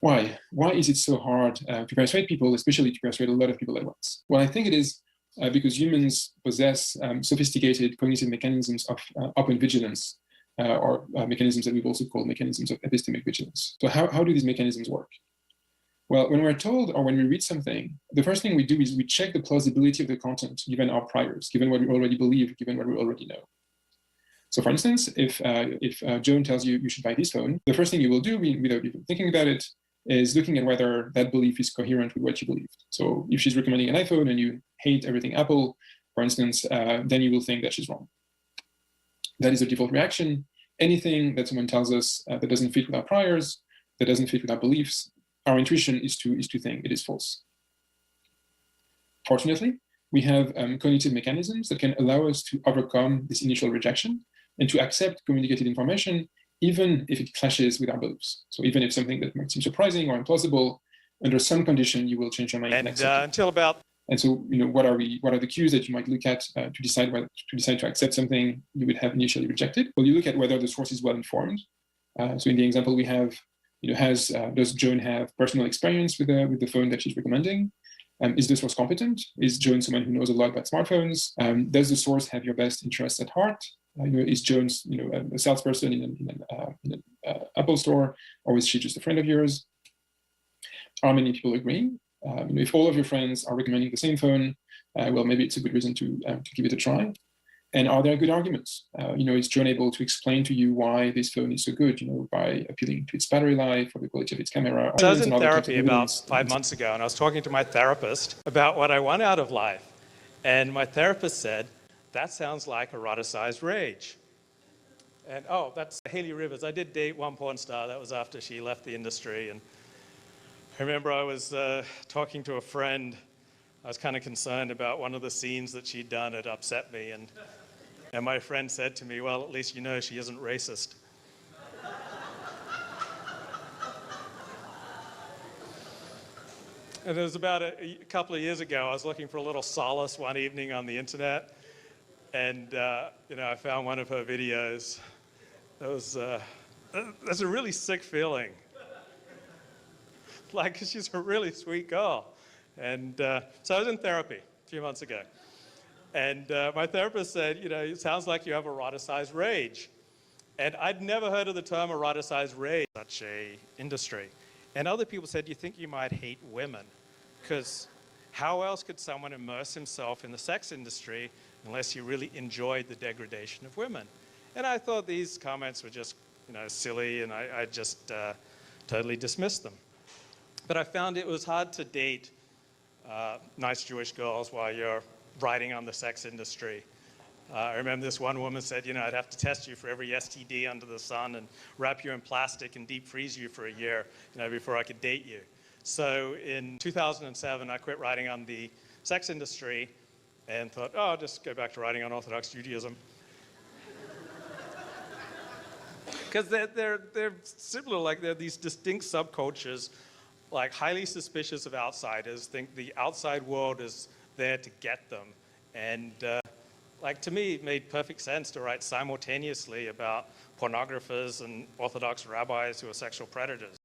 Why? Why is it so hard to persuade people, especially to persuade a lot of people at once? Well, I think it is because humans possess sophisticated cognitive mechanisms of open vigilance, or mechanisms that we've also called mechanisms of epistemic vigilance. So how do these mechanisms work? Well, when we're told or when we read something, the first thing we do is we check the plausibility of the content given our priors, given what we already believe, given what we already know. So for instance, if Joan tells you you should buy this phone, the first thing you will do without even thinking about it is looking at whether that belief is coherent with what you believe. So if she's recommending an iPhone and you hate everything Apple, for instance, then you will think that she's wrong. That is the default reaction. Anything that someone tells us that doesn't fit with our priors, that doesn't fit with our beliefs, our intuition is to think it is false. Fortunately, we have cognitive mechanisms that can allow us to overcome this initial rejection and to accept communicated information, even if it clashes with our beliefs. So even if something that might seem surprising or implausible, under some condition, you will change your mind and accept it. And so, what are the cues that you might look at to decide to accept something you would have initially rejected? Well, you look at whether the source is well informed. So in the example we have, does Joan have personal experience with the phone that she's recommending? Is the source competent? Is Joan someone who knows a lot about smartphones? Does the source have your best interests at heart? Is Joan, a salesperson in an Apple store, or is she just a friend of yours? Are many people agreeing? If all of your friends are recommending the same phone, well, maybe it's a good reason to give it a try. And are there good arguments? Is Joan able to explain to you why this phone is so good, by appealing to its battery life or the quality of its camera? So I was in therapy about 5 months ago, and I was talking to my therapist about what I want out of life. And my therapist said, that sounds like eroticized rage. And oh, that's Hayley Rivers. I did date one porn star. That was after she left the industry. And I remember I was talking to a friend. I was kind of concerned about one of the scenes that she'd done. It upset me. And my friend said to me, well, at least you know she isn't racist. And it was about a couple of years ago. I was looking for a little solace one evening on the internet. And, I found one of her videos. That's a really sick feeling. Like, she's a really sweet girl. And so I was in therapy a few months ago. And my therapist said, it sounds like you have eroticized rage. And I'd never heard of the term eroticized rage in such a industry. And other people said, you think you might hate women? Because how else could someone immerse himself in the sex industry unless you really enjoyed the degradation of women? And I thought these comments were just, silly, and I just totally dismissed them. But I found it was hard to date nice Jewish girls while you're writing on the sex industry. I remember this one woman said, I'd have to test you for every STD under the sun and wrap you in plastic and deep freeze you for a year, before I could date you. So in 2007, I quit writing on the sex industry and thought, I'll just go back to writing on Orthodox Judaism. Because they're similar, like they're these distinct subcultures, like highly suspicious of outsiders, think the outside world is there to get them. And to me, it made perfect sense to write simultaneously about pornographers and Orthodox rabbis who are sexual predators.